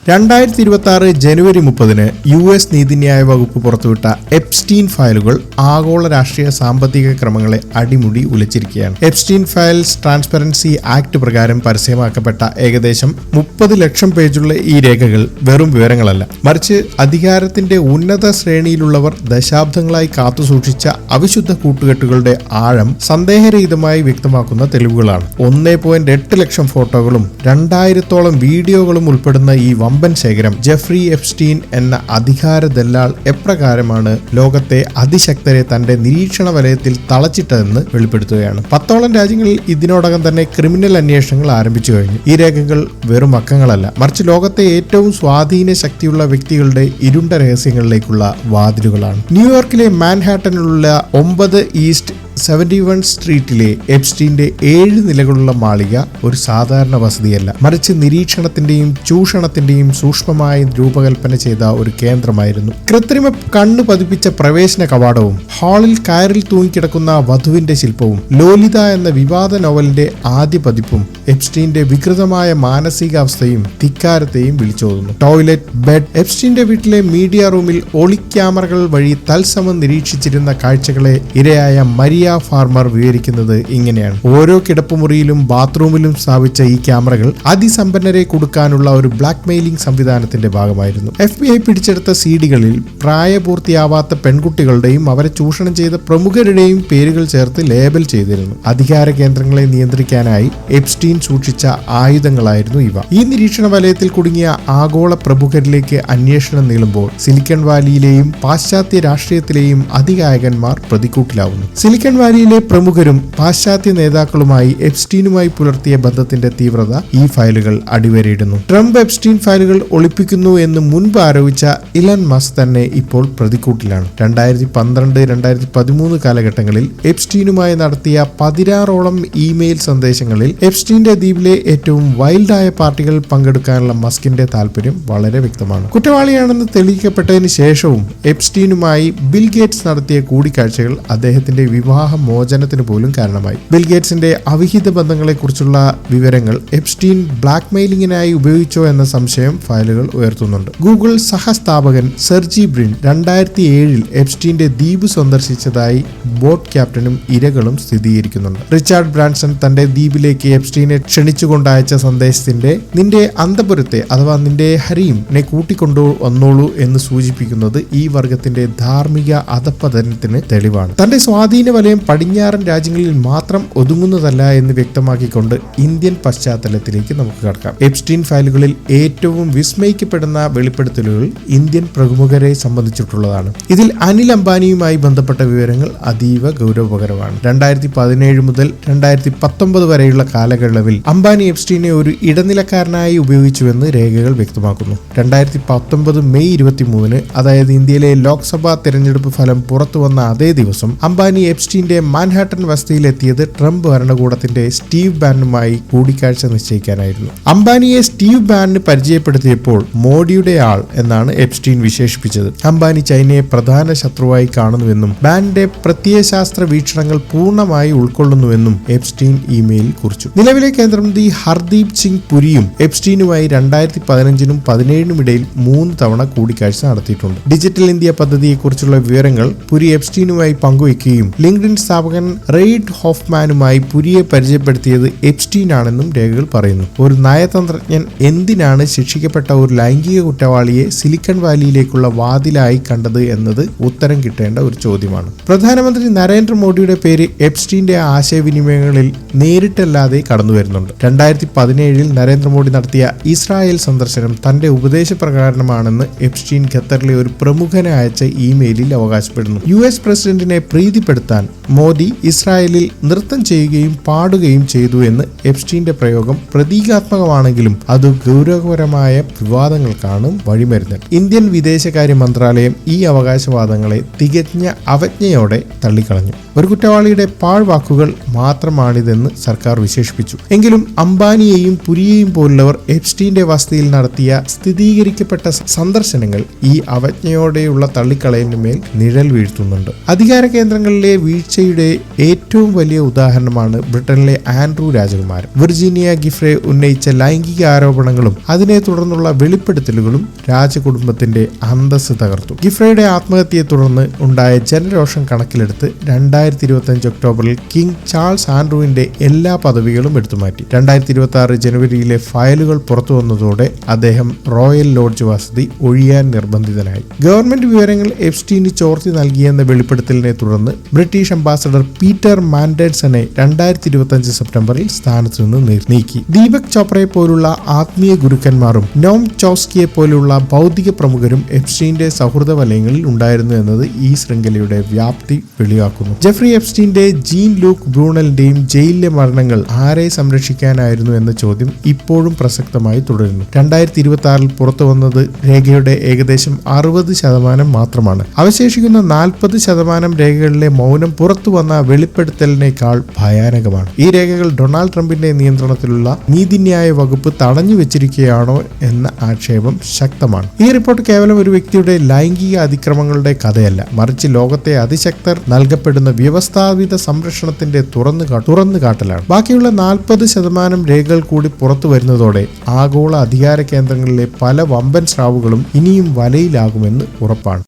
2026 ജനുവരി 30 US നീതിന്യായ വകുപ്പ് പുറത്തുവിട്ട എപ്സ്റ്റീൻ ഫയലുകൾ ആഗോള രാഷ്ട്രീയ സാമ്പത്തിക ക്രമങ്ങളെ അടിമുടി ഉലച്ചിരിക്കുകയാണ്. എപ്സ്റ്റീൻ ഫയൽസ് ട്രാൻസ്പെറൻസി ആക്ട് പ്രകാരം പരസ്യമാക്കപ്പെട്ട ഏകദേശം 30 ലക്ഷം പേജുള്ള ഈ രേഖകൾ വെറും വിവരങ്ങളല്ല, മറിച്ച് അധികാരത്തിന്റെ ഉന്നത ശ്രേണിയിലുള്ളവർ ദശാബ്ദങ്ങളായി കാത്തുസൂക്ഷിച്ച അവിശുദ്ധ കൂട്ടുകെട്ടുകളുടെ ആഴം സന്ദേഹരഹിതമായി വ്യക്തമാക്കുന്ന തെളിവുകളാണ്. 1.8 ലക്ഷം ഫോട്ടോകളും 2000-ഓളം വീഡിയോകളും ഉൾപ്പെടുന്ന ഈ വമ്പൻ ശേഖരം ജെഫ്രി എപ്സ്റ്റീൻ എന്ന അധികാര ദല്ലാൾ എപ്രകാരമാണ് ലോകത്തെ അതിശക്തരെ തന്റെ നിരീക്ഷണ വലയത്തിൽ തളച്ചിട്ടതെന്ന് വെളിപ്പെടുത്തുകയാണ്. 10ഓളം രാജ്യങ്ങളിൽ ഇതിനോടകം തന്നെ ക്രിമിനൽ അന്വേഷണങ്ങൾ ആരംഭിച്ചു കഴിഞ്ഞു. ഈ രേഖകൾ വെറും അക്കങ്ങളല്ല, മറിച്ച് ലോകത്തെ ഏറ്റവും സ്വാധീന ശക്തിയുള്ള വ്യക്തികളുടെ ഇരുണ്ട രഹസ്യങ്ങളിലേക്കുള്ള വാതിലുകളാണ്. ന്യൂയോർക്കിലെ മാൻഹാട്ടനിലുള്ള 9 ഈസ്റ്റ് 71 സ്ട്രീറ്റിലെ എപ്സ്റ്റീന്റെ 7 നിലകളുള്ള മാളിക ഒരു സാധാരണ വസതിയല്ല, മറിച്ച് നിരീക്ഷണത്തിന്റെയും ചൂഷണത്തിന്റെയും സൂക്ഷ്മമായി രൂപകൽപ്പന ചെയ്ത ഒരു കേന്ദ്രമായിരുന്നു. കൃത്രിമ കണ്ണു പതിപ്പിച്ച പ്രവേശന കവാടവും ഹാളിൽ കയറിൽ തൂങ്ങിക്കിടക്കുന്ന വധുവിന്റെ ശില്പവും ലോലിത എന്ന വിവാദ നോവലിന്റെ ആദ്യ പതിപ്പും എപ്സ്റ്റീന്റെ വികൃതമായ മാനസികാവസ്ഥയും ധിക്കാരത്തെയും വിളിച്ചോതുന്നു. Toilet, bed. എപ്സ്റ്റീന്റെ വീട്ടിലെ മീഡിയ റൂമിൽ ഒളി ക്യാമറകൾ വഴി തത്സമം നിരീക്ഷിച്ചിരുന്ന കാഴ്ചകളെ ഇരയായ മരിയ ഫാർമർ വിവരിക്കുന്നത് ഇങ്ങനെയാണ്. ഓരോ കിടപ്പുമുറിയിലും ബാത്റൂമിലും സ്ഥാപിച്ച ഈ ക്യാമറകൾ അതിസമ്പന്നരെ കൊടുക്കാനുള്ള ഒരു ബ്ലാക്ക് മെയിലിംഗ് സംവിധാനത്തിന്റെ ഭാഗമായിരുന്നു. FBI പിടിച്ചെടുത്ത CD-കളിൽ പ്രായപൂർത്തിയാവാത്ത പെൺകുട്ടികളുടെയും അവരെ ചൂഷണം ചെയ്ത പ്രമുഖരുടെയും പേരുകൾ ചേർത്ത് ലേബൽ ചെയ്തിരുന്നു. അധികാര കേന്ദ്രങ്ങളെ നിയന്ത്രിക്കാനായി എപ്സ്റ്റീൻ സൂക്ഷിച്ച ആയുധങ്ങളായിരുന്നു ഇവ. ഈ നിരീക്ഷണ വലയത്തിൽ കുടുങ്ങിയ ആഗോള പ്രമുഖരിലേക്ക് അന്വേഷണം നീളുമ്പോൾ സിലിക്കൺ വാലിയിലെയും പാശ്ചാത്യ രാഷ്ട്രീയത്തിലെയും അതികായകന്മാർ പ്രതിക്കൂട്ടിലാവുന്നു. സിലിക്കൺ വാലിയിലെ പ്രമുഖരും പാശ്ചാത്യ നേതാക്കളുമായി എപ്സ്റ്റീനുമായി പുലർത്തിയ ബന്ധത്തിന്റെ തീവ്രത ഈ ഫയലുകൾ അടിവരയിടുന്നു. ട്രംപ് എപ്സ്റ്റീൻ ഫയലുകൾ ഒളിപ്പിക്കുന്നു എന്ന് മുൻപ് ആരോപിച്ച ഇലൻ മസ്ക് തന്നെ ഇപ്പോൾ പ്രതിക്കൂട്ടിലാണ്. 2012-2013 കാലഘട്ടങ്ങളിൽ എപ്സ്റ്റീനുമായി നടത്തിയ 16ഓളം ഇമെയിൽ സന്ദേശങ്ങളിൽ എപ്സ്റ്റീന്റെ ദ്വീപിലെ ഏറ്റവും വൈൽഡായ പാർട്ടികൾ പങ്കെടുക്കാനുള്ള മസ്കിന്റെ താല്പര്യം വളരെ വ്യക്തമാണ്. കുറ്റവാളിയാണെന്ന് തെളിയിക്കപ്പെട്ടതിന് ശേഷവും എപ്സ്റ്റീനുമായി ബിൽ ഗേറ്റ്സ് നടത്തിയ കൂടിക്കാഴ്ചകൾ അദ്ദേഹത്തിന്റെ വിവാഹ മോചനത്തിന് പോലും കാരണമായി. ബിൽ ഗേറ്റ്സിന്റെ അവിഹിത ബന്ധങ്ങളെക്കുറിച്ചുള്ള വിവരങ്ങൾ എപ്സ്റ്റീൻ ബ്ലാക്ക് മെയിലിംഗിനായി ഉപയോഗിച്ചോ എന്ന സംശയം ഫയലുകൾ ഉയർത്തുന്നുണ്ട്. ഗൂഗിൾ സഹസ്ഥാപകൻ സെർജി ബ്രിൻ 2007 എപ്സ്റ്റീന്റെ ദ്വീപ് സന്ദർശിച്ചതായി ബോട്ട് ക്യാപ്റ്റനും ഇരകളും സ്ഥിരീകരിക്കുന്നുണ്ട്. റിച്ചാർഡ് ബ്രാൻസൺ തന്റെ ദ്വീപിലേക്ക് എപ്സ്റ്റീനെ ക്ഷണിച്ചുകൊണ്ടയച്ച സന്ദേശത്തിന്റെ നിന്റെ അന്തപുരത്തെ അഥവാ നിന്റെ ഹരീമിനെ കൂട്ടിക്കൊണ്ടു വന്നോളൂ എന്ന് സൂചിപ്പിക്കുന്നത് ഈ വർഗത്തിന്റെ ധാർമ്മിക അധപ്പതനത്തിന് തെളിവാണ്. തന്റെ സ്വാധീന വലയം പടിഞ്ഞാറൻ രാജ്യങ്ങളിൽ മാത്രം ഒതുങ്ങുന്നതല്ല എന്ന് വ്യക്തമാക്കിക്കൊണ്ട് ഇന്ത്യൻ പശ്ചാത്തലത്തിലേക്ക് നമുക്ക് കടക്കാം. എപ്സ്റ്റീൻ ഫയലുകളിൽ ഏറ്റവും വിസ്മയിക്കപ്പെടുന്ന വെളിപ്പെടുത്തലുകൾ ഇന്ത്യൻ പ്രമുഖരെ സംബന്ധിച്ചിട്ടുള്ളതാണ്. ഇതിൽ അനിൽ അംബാനിയുമായി ബന്ധപ്പെട്ട വിവരങ്ങൾ അതീവ ഗൗരവകരമാണ്. 2017 മുതൽ 2019 വരെയുള്ള കാലയളവിൽ അംബാനി എപ്സ്റ്റീനെ ഒരു ഇടനിലക്കാരനായി ഉപയോഗിച്ചുവെന്ന് രേഖകൾ വ്യക്തമാക്കുന്നു. 2019 മെയ് 23, അതായത് ഇന്ത്യയിലെ ലോക്സഭാ തെരഞ്ഞെടുപ്പ് ഫലം പുറത്തുവന്ന അതേ ദിവസം അംബാനി എപ്സ്റ്റീന്റെ മാൻഹാട്ടൻ വസതിയിലെത്തിയത് ട്രംപ് ഭരണകൂടത്തിന്റെ സ്റ്റീവ് ബാനുമായി കൂടിക്കാഴ്ച നിശ്ചയിക്കാനായിരുന്നു. അംബാനിയെ സ്റ്റീവ് ബാനിന് പരിചയപ്പെടുത്തിയപ്പോൾ മോഡിയുടെ ആൾ എന്നാണ് എപ്സ്റ്റീൻ വിശേഷിപ്പിച്ചത്. അംബാനി ചൈനയെ പ്രധാന ശത്രുവായി കാണുന്നുവെന്നും ബാനിന്റെ പ്രത്യയശാസ്ത്ര വീക്ഷണങ്ങൾ പൂർണ്ണമായി ഉൾക്കൊള്ളുന്നുവെന്നും എപ്സ്റ്റീൻ ഇമെയിലിൽ കുറിച്ചു. നിലവിലെ കേന്ദ്രമന്ത്രി ഹർദീപ് സിംഗ് പുരിയും എപ്സ്റ്റീനുമായി 2015-നും 2017-നും ഇടയിൽ 3 തവണ കൂടിക്കാഴ്ച നടത്തിയിട്ടുണ്ട്. ഡിജിറ്റൽ ഇന്ത്യ പദ്ധതിയെക്കുറിച്ചുള്ള വിവരങ്ങൾ പുരി എപ്സ്റ്റീനുമായി പങ്കുവയ്ക്കുകയും ലിങ്ക്ഡിൻ സ്ഥാപകൻ റെയ്ഡ് ഹോഫ്മാനുമായി പുരിയെ പരിചയപ്പെടുത്തിയത് എപ്സ്റ്റീൻ ആണെന്നും രേഖകൾ പറയുന്നു. ഒരു നയതന്ത്രജ്ഞൻ എന്തിനാണ് ശിക്ഷിക്കപ്പെട്ട ഒരു ലൈംഗിക കുറ്റവാളിയെ സിലിക്കൺ വാലിയിലേക്കുള്ള വാതിലായി കണ്ടത് എന്നത് ഉത്തരം കിട്ടേണ്ട ഒരു ചോദ്യമാണ്. പ്രധാനമന്ത്രി നരേന്ദ്രമോദിയുടെ പേര് എപ്സ്റ്റീന്റെ ആശയവിനിമയങ്ങളിൽ നേരിട്ടല്ലാതെ കടന്നുവരുന്നുണ്ട്. 2017 നരേന്ദ്രമോദി നടത്തിയ ഇസ്രായേൽ സന്ദർശനം തന്റെ ഉപദേശപ്രകാരമാണെന്ന് എപ്സ്റ്റീൻ ഖത്തറിലെ ഒരു പ്രമുഖന് അയച്ച ഇമെയിലിൽ അവകാശപ്പെടുന്നു. US പ്രസിഡന്റിനെ പ്രീതിപ്പെടുത്താൻ മോദി ഇസ്രായേലിൽ നൃത്തം ചെയ്യുകയും പാടുകയും ചെയ്തു എന്ന് എപ്സ്റ്റീന്റെ പ്രയോഗം പ്രതീകാത്മകമാണെങ്കിലും അത് ഗൗരവകരമായ വിവാദങ്ങൾക്കാണ് വഴിമരുന്നത്. ഇന്ത്യൻ വിദേശകാര്യ മന്ത്രാലയം ഈ അവകാശവാദങ്ങളെ തികഞ്ഞ അവജ്ഞയോടെ തള്ളിക്കളഞ്ഞു. ഒരു കുറ്റവാളിയുടെ പാഴ്വാക്കുകൾ മാത്രമാണിതെന്ന് സർക്കാർ വിശേഷിപ്പിച്ചു. എങ്കിലും അംബാനിയെയും പുരിയെയും പോലുള്ളവർ എപ്സ്റ്റീന്റെ വസതിയിൽ നടത്തിയ സ്ഥിരീകരിക്കപ്പെട്ട സന്ദർശനങ്ങൾ ഈ അവജ്ഞയോടെയുള്ള തള്ളിക്കളയലിന് മേൽ നിഴൽ വീഴ്ത്തുന്നുണ്ട്. അധികാര കേന്ദ്രങ്ങളിലെ വീഴ്ച വീഴ്ചയുടെ ഏറ്റവും വലിയ ഉദാഹരണമാണ് ബ്രിട്ടനിലെ ആൻഡ്രൂ രാജകുമാരൻ. വിർജീനിയ ഗിഫ്രെ ഉന്നയിച്ച ലൈംഗിക ആരോപണങ്ങളും അതിനെ തുടർന്നുള്ള വെളിപ്പെടുത്തലുകളും രാജകുടുംബത്തിന്റെ അന്തസ്സ് തകർത്തു. ഗിഫ്രയുടെ ആത്മഹത്യയെ തുടർന്ന് ഉണ്ടായ ജനരോഷം കണക്കിലെടുത്ത് 2025 ഒക്ടോബറിൽ കിങ് ചാൾസ് ആൻഡ്രൂവിന്റെ എല്ലാ പദവികളും എടുത്തുമാറ്റി. 2026 ജനുവരിയിലെ ഫയലുകൾ പുറത്തു വന്നതോടെ അദ്ദേഹം റോയൽ ലോഡ്ജ് വസതി ഒഴിയാൻ നിർബന്ധിതനായി. ഗവൺമെന്റ് വിവരങ്ങൾ എപ്സ്റ്റീന് ചോർത്തി നൽകിയെന്ന വെളിപ്പെടുത്തലിനെ തുടർന്ന് ബ്രിട്ടീഷ് അംബാസഡർ പീറ്റർ മാൻഡേഴ്സനെ 2025 സെപ്റ്റംബറിൽ സ്ഥാനത്ത് നിന്ന് നീക്കി. ദീപക് ചോപ്രയെ പോലുള്ള ആത്മീയ ഗുരുക്കന്മാരും നോം ചോസ്കിയെ പോലുള്ള ഭൗതിക പ്രമുഖരും എപ്സ്റ്റീന്റെ സൗഹൃദ വലയങ്ങളിൽ ഉണ്ടായിരുന്നു എന്നത് ഈ ശൃംഖലയുടെ വ്യാപ്തി വെളിവാക്കുന്നു. ജെഫ്രി എപ്സ്റ്റീന്റെ ജീൻ ലൂക്ക് ബ്രൂണലിന്റെയും ജയിലിലെ മരണങ്ങൾ ആരെ സംരക്ഷിക്കാനായിരുന്നു എന്ന ചോദ്യം ഇപ്പോഴും പ്രസക്തമായി തുടരുന്നു. 2026 പുറത്തു വന്നത് രേഖയുടെ ഏകദേശം 60% മാത്രമാണ്. അവശേഷിക്കുന്ന 40% രേഖകളിലെ മൗനം പുറത്തു വന്ന വെളിപ്പെടുത്തലിനേക്കാൾ ഭയാനകമാണ്. ഈ രേഖകൾ ഡൊണാൾഡ് ട്രംപിന്റെ നിയന്ത്രണത്തിലുള്ള നീതിന്യായ വകുപ്പ് തടഞ്ഞു വെച്ചിരിക്കുകയാണോ എന്ന ആക്ഷേപം ശക്തമാണ്. ഈ റിപ്പോർട്ട് കേവലം ഒരു വ്യക്തിയുടെ ലൈംഗിക അതിക്രമങ്ങളുടെ കഥയല്ല, മറിച്ച് ലോകത്തെ അതിശക്തർ നൽകപ്പെടുന്ന വ്യവസ്ഥാപിത സംരക്ഷണത്തിന്റെ തുറന്നുകാട്ടലാണ്. ബാക്കിയുള്ള 40% രേഖകൾ കൂടി പുറത്തു വരുന്നതോടെ ആഗോള അധികാര കേന്ദ്രങ്ങളിലെ പല വമ്പൻ സ്രാവുകളും ഇനിയും വലയിലാകുമെന്ന് ഉറപ്പാണ്.